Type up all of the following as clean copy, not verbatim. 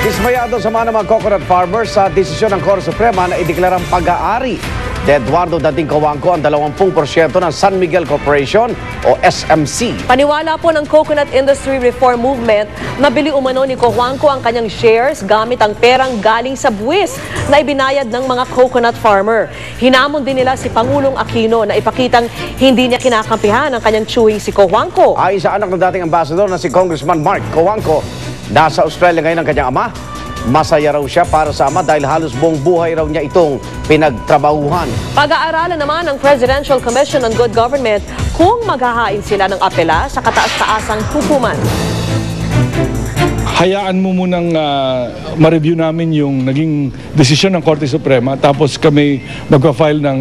Dismayado sa mga coconut farmers sa desisyon ng Korte Suprema na ideklarang pag-aari de Eduardo Dating Cojuangco ang 20% ng San Miguel Corporation o SMC. Paniwala po ng Coconut Industry Reform Movement na bili umano ni Cojuangco ang kanyang shares gamit ang perang galing sa buwis na ibinayad ng mga coconut farmer. Hinamon din nila si Pangulong Aquino na ipakitang hindi niya kinakampihan ang kanyang chewing si Cojuangco. Ayon sa anak ng dating ambasador na si Congressman Mark Cojuangco, nasa Australia ngayon ang kanyang ama. Masaya raw siya para sa ama dahil halos buong buhay raw niya itong pinagtrabahuhan. Pag-aaralan naman ng Presidential Commission on Good Government kung maghahain sila ng apela sa kataas-taasang hukuman. Hayaan mo munang ma-review namin yung naging desisyon ng Korte Suprema tapos kami magpa-file ng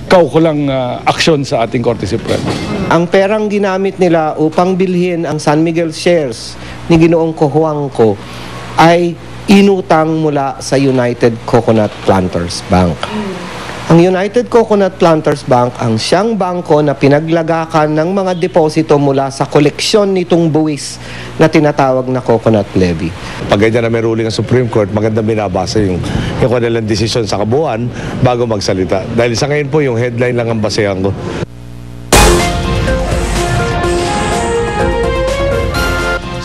kaukulang aksyon sa ating Korte Suprema. Ang perang ginamit nila upang bilhin ang San Miguel shares ni Ginoong Cojuangco ay inutang mula sa United Coconut Planters Bank. Ang United Coconut Planters Bank ang siyang bangko na pinaglagakan ng mga deposito mula sa koleksyon nitong buwis na tinatawag na coconut levy. Pag ganyan na may ruling ang Supreme Court, maganda binabasa yung kanilang desisyon sa kabuuan bago magsalita. Dahil sa ngayon po yung headline lang ang basehan ko.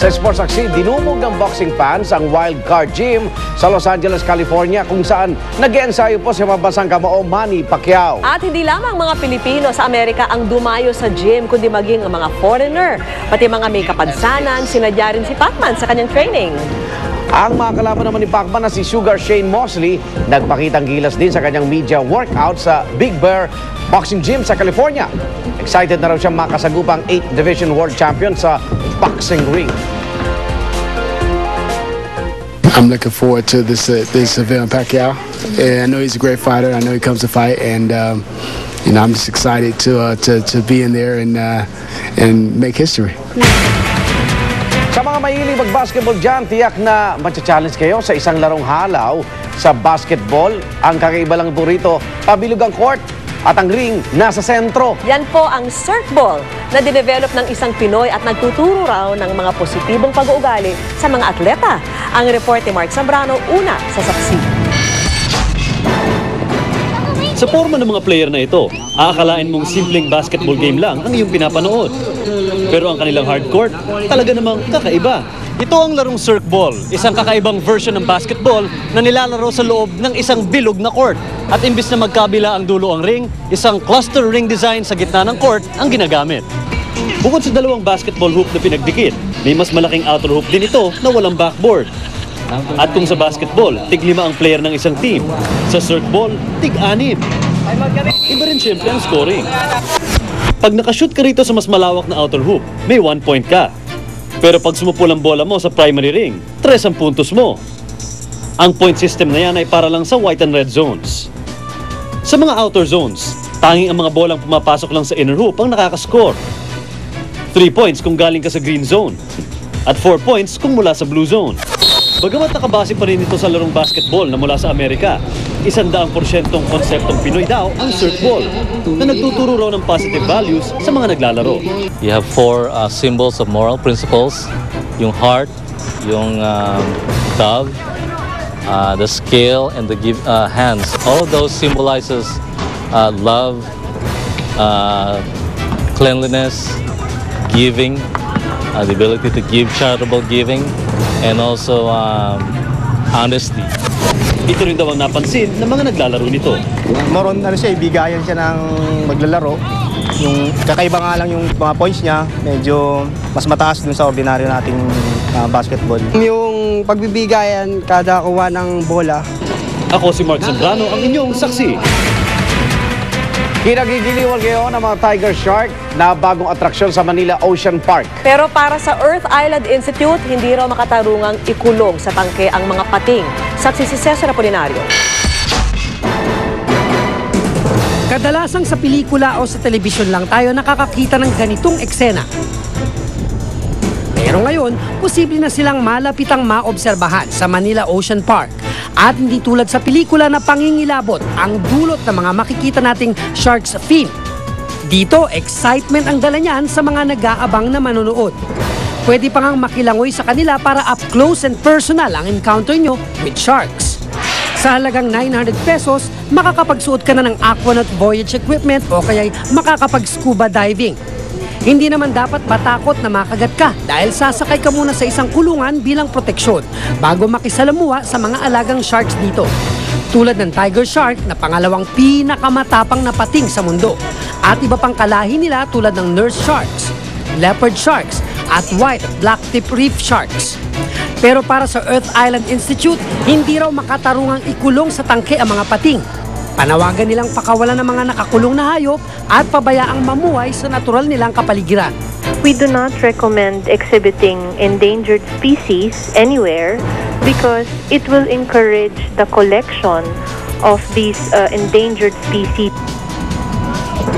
Sa Sports Aksi, dinumog ng boxing fans ang Wild Card Gym sa Los Angeles, California kung saan nag-eensayo po sa mabasang kamao Manny Pacquiao. At hindi lamang mga Pilipino sa Amerika ang dumayo sa gym, kundi maging ang mga foreigner. Pati mga may kapansanan, sinadya rin si Pacman sa kanyang training. Ang mga kalaban naman ni Pacman na si Sugar Shane Mosley, nagpakitang gilas din sa kanyang media workout sa Big Bear Boxing Gym sa California. Excited na raw siyang makasagupang 8th Division World Champion sa boxing ring. I'm looking forward to this event, Pacquiao. And I know he's a great fighter. I know he comes to fight, and you know, I'm just excited to be in there and make history. Sa mga mahilig mag-basketball dyan, tiyak na matcha-challenge kayo sa isang larong halaw sa basketball. Ang kakaiba lang po rito, pabilog ang court at ang ring nasa sentro. Yan po ang Cirque Ball na dinevelop ng isang Pinoy at nagtuturo raw ng mga positibong pag-uugali sa mga atleta. Ang report ni Mark Zambrano, una sa Saksi. Sa forma ng mga player na ito, aakalain mong simpleng basketball game lang ang iyong pinapanood. Pero ang kanilang hardcourt, talaga namang kakaiba. Ito ang larong Cirque Ball, isang kakaibang version ng basketball na nilalaro sa loob ng isang bilog na court. At imbis na magkabila ang dulo ang ring, isang cluster ring design sa gitna ng court ang ginagamit. Bukod sa dalawang basketball hoop na pinagdikit, may mas malaking outer hoop din ito na walang backboard. At kung sa basketball, tig-5 ang player ng isang team. Sa Cirque Ball, tig-6. Iba rin siyempre ang scoring. Pag nakashoot ka rito sa mas malawak na outer hoop, may 1 point ka. Pero pag sumupol ang bola mo sa primary ring, 3 ang puntos mo. Ang point system na yan ay para lang sa white and red zones. Sa mga outer zones, tanging ang mga bolang pumapasok lang sa inner hoop ang nakakascore. 3 points kung galing ka sa green zone. At 4 points kung mula sa blue zone. Bagamat nakabase pa rin ito sa larong basketball na mula sa Amerika, 100% konseptong Pinoy daw ang Cirque Ball na nagtuturo raw ng positive values sa mga naglalaro. You have 4 symbols of moral principles, yung heart, yung dove, the scale, and the hands. All of those symbolizes love, cleanliness, giving, the ability to give charitable giving, and also honesty. Ito rin daw ang napansin ng mga naglalaro nito. Moron siya, bigayan siya ng maglalaro. Yung kakaiba nga lang yung mga points niya, medyo mas mataas dun sa ordinaryo nating basketball. Yung pagbibigayan kada kuha ng bola. Ako si Mark Zambrano, ang inyong saksi. Kinagigiliwan ngayon ang mga tiger shark na bagong atraksyon sa Manila Ocean Park. Pero para sa Earth Island Institute, hindi raw makatarungang ikulong sa tangke ang mga pating. Saksi si Cesar Apolinario. Kadalasang sa pelikula o sa telebisyon lang tayo nakakakita ng ganitong eksena. Pero ngayon, posible na silang malapitang maobserbahan sa Manila Ocean Park. At hindi tulad sa pelikula na pangingilabot ang dulot ng mga makikita nating shark's fin. Dito, excitement ang dala niyan sa mga nag-aabang na manonood. Pwede pa ngang makilangoy sa kanila para up close and personal ang encounter nyo with sharks. Sa halagang 900 pesos, makakapagsuot ka na ng Aquanaut Voyage equipment o kaya'y makakapag-scuba diving. Hindi naman dapat matakot na makagat ka dahil sasakay ka muna sa isang kulungan bilang proteksyon bago makisalamuha sa mga alagang sharks dito. Tulad ng tiger shark na pangalawang pinakamatapang na pating sa mundo at iba pang kalahi nila tulad ng nurse sharks, leopard sharks at white at black tip reef sharks. Pero para sa Earth Island Institute, hindi raw makatarungang ikulong sa tangke ang mga pating. Panawagan nilang pakawalan ng mga nakakulong na hayop at pabayaang mamuhay sa natural nilang kapaligiran. We do not recommend exhibiting endangered species anywhere because it will encourage the collection of these endangered species.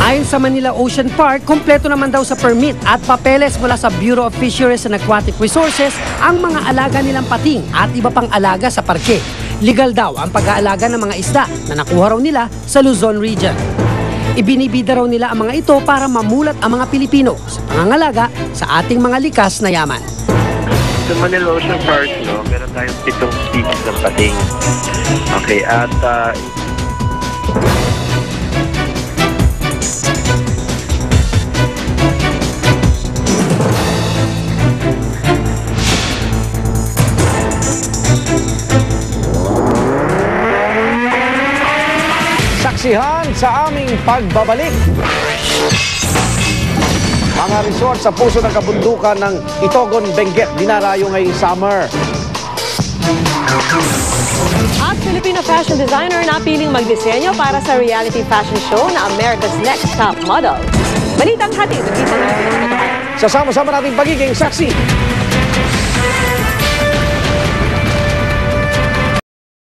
Ayon sa Manila Ocean Park, kompleto naman daw sa permit at papeles mula sa Bureau of Fisheries and Aquatic Resources ang mga alaga nilang pating at iba pang alaga sa parke. Legal daw ang pag-aalaga ng mga isda na nakuha raw nila sa Luzon region. Ibinibida raw nila ang mga ito para mamulat ang mga Pilipino sa pangangalaga sa ating mga likas na yaman. Sa Manila Ocean Park, meron tayong 7 species ng pating. Okay, at saksihan sa aming pagbabalik. Mga resort sa puso ng kabundukan ng Itogon, Benguet, dinarayo ngayong summer. At Filipino fashion designer na piling magdisenyo para sa reality fashion show na America's Next Top Model. Balitang hatid, nakita natin ang katotohanan. Sa sama-sama nating pagiging saksi.